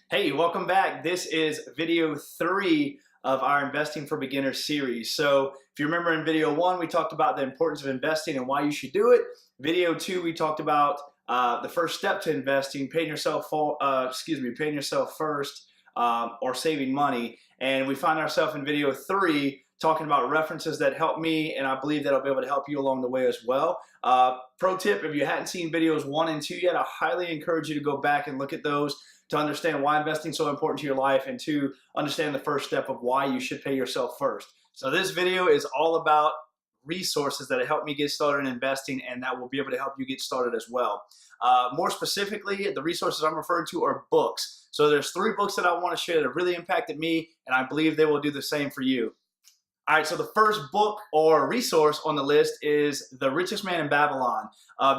Hey, welcome back. This is video 3 of our Investing for Beginners series. So if you remember in video 1, we talked about the importance of investing and why you should do it. Video 2, we talked about the first step to investing, paying yourself first, or saving money. And we find ourselves in video 3 talking about references that help me, and I believe that I'll be able to help you along the way as well. Pro tip, if you hadn't seen videos 1 and 2 yet, I highly encourage you to go back and look at those to understand why investing is so important to your life, and to understand the first step of why you should pay yourself first. So this video is all about resources that help me get started in investing, and that will be able to help you get started as well. More specifically, the resources I'm referring to are books. So there's 3 books that I want to share that have really impacted me, and I believe they will do the same for you. All right, so the first book or resource on the list is The Richest Man in Babylon.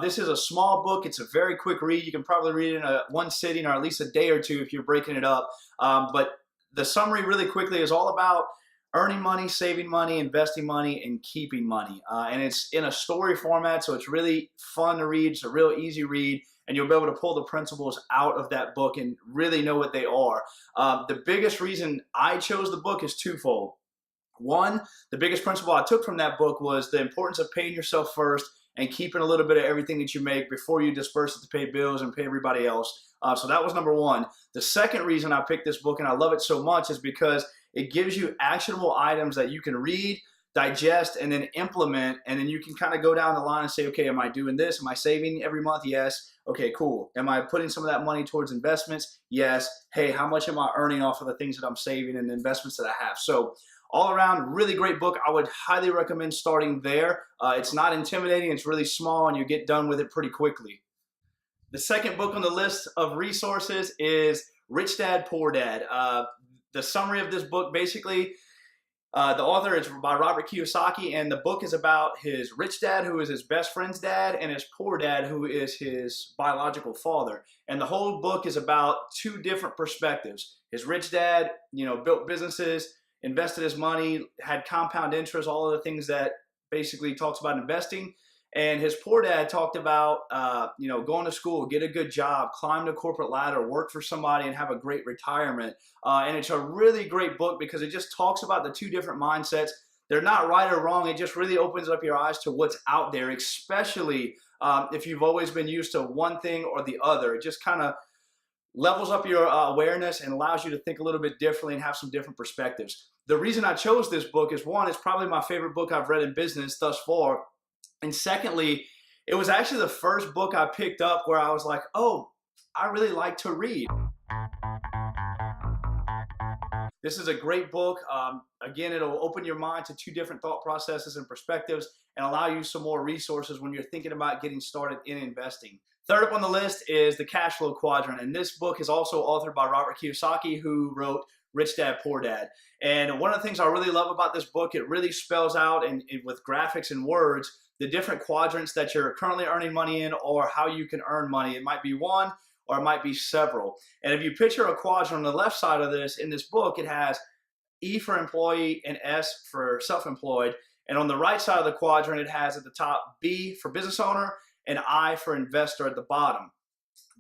This is a small book. It's a very quick read. You can probably read it in one sitting, or at least a day or two if you're breaking it up. But the summary really quickly is all about earning money, saving money, investing money, and keeping money. And it's in a story format, so it's really fun to read. It's a real easy read, and you'll be able to pull the principles out of that book and really know what they are. The biggest reason I chose the book is twofold. One, the biggest principle I took from that book was the importance of paying yourself first and keeping a little bit of everything that you make before you disperse it to pay bills and pay everybody else. So that was number one. The second reason I picked this book, and I love it so much, is because it gives you actionable items that you can read, digest, and then implement, and then you can kind of go down the line and say, okay, am I doing this? Am I saving every month? Yes. Okay, cool. Am I putting some of that money towards investments? Yes. Hey, how much am I earning off of the things that I'm saving and the investments that I have? So all around, really great book. I would highly recommend starting there. It's not intimidating. It's really small, and you get done with it pretty quickly. The second book on the list of resources is Rich Dad, Poor Dad. The summary of this book, basically, the author is by Robert Kiyosaki, and the book is about his rich dad, who is his best friend's dad, and his poor dad, who is his biological father. And the whole book is about 2 different perspectives. His rich dad, built businesses, invested his money, had compound interest, all of the things that basically talks about investing. And his poor dad talked about, going to school, get a good job, climb the corporate ladder, work for somebody, and have a great retirement. And it's a really great book because it just talks about the 2 different mindsets. They're not right or wrong. It just really opens up your eyes to what's out there, especially if you've always been used to one thing or the other. It just kind of levels up your awareness and allows you to think a little bit differently and have some different perspectives. The reason I chose this book is, one, it's probably my favorite book I've read in business thus far. And secondly, it was actually the first book I picked up where I was like, oh, I really like to read. This is a great book. Again, it'll open your mind to 2 different thought processes and perspectives, and allow you some more resources when you're thinking about getting started in investing. Third up on the list is the Cash Flow Quadrant, and this book is also authored by Robert Kiyosaki, who wrote Rich Dad, Poor Dad. And one of the things I really love about this book, it really spells out and with graphics and words the different quadrants that you're currently earning money in, or how you can earn money. It might be one, or it might be several. And if you picture a quadrant on the left side of this, in this book, it has E for employee and S for self-employed. And on the right side of the quadrant, it has at the top B for business owner and I for investor at the bottom.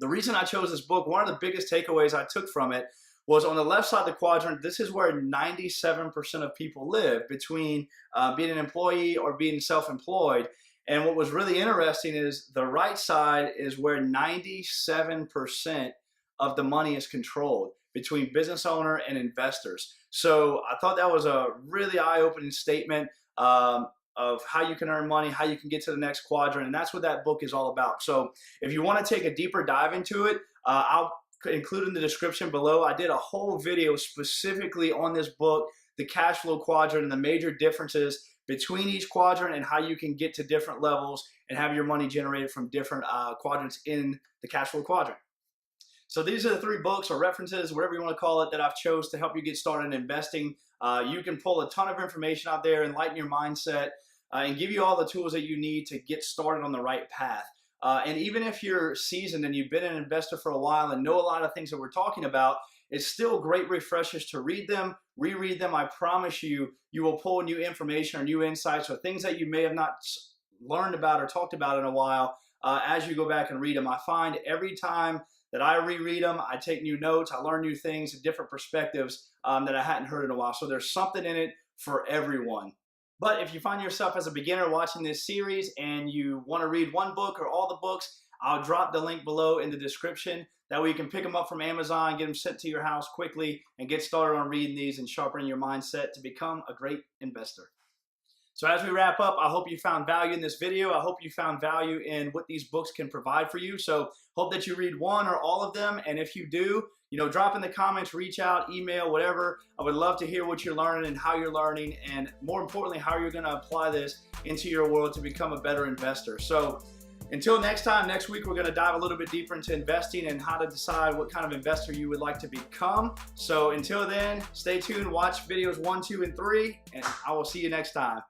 The reason I chose this book, one of the biggest takeaways I took from it, was on the left side of the quadrant, this is where 97% of people live, between being an employee or being self-employed. And what was really interesting is the right side is where 97% of the money is controlled, between business owner and investors. So I thought that was a really eye-opening statement of how you can earn money, how you can get to the next quadrant, and that's what that book is all about. So if you want to take a deeper dive into it, I'll include in the description below. I did a whole video specifically on this book, the Cash Flow Quadrant, and the major differences between each quadrant, and how you can get to different levels and have your money generated from different quadrants in the Cash Flow Quadrant. So these are the 3 books or references, whatever you want to call it, that I've chose to help you get started in investing. You can pull a ton of information out there, enlighten your mindset, and give you all the tools that you need to get started on the right path. And even if you're seasoned and you've been an investor for a while and know a lot of things that we're talking about, it's still great refreshers to read them, reread them. I promise you, you will pull new information or new insights or things that you may have not learned about or talked about in a while as you go back and read them. I find every time that I reread them, I take new notes, I learn new things, different perspectives that I hadn't heard in a while. So there's something in it for everyone. But if you find yourself as a beginner watching this series and you want to read one book or all the books, I'll drop the link below in the description. That way you can pick them up from Amazon, get them sent to your house quickly, and get started on reading these and sharpening your mindset to become a great investor. So as we wrap up, I hope you found value in this video. I hope you found value in what these books can provide for you. So hope that you read one or all of them. And if you do, drop in the comments, reach out, email, whatever. I would love to hear what you're learning and how you're learning, and more importantly, how you're going to apply this into your world to become a better investor. So until next time, next week, we're going to dive a little bit deeper into investing and how to decide what kind of investor you would like to become. So until then, stay tuned, watch videos 1, 2, and 3, and I will see you next time.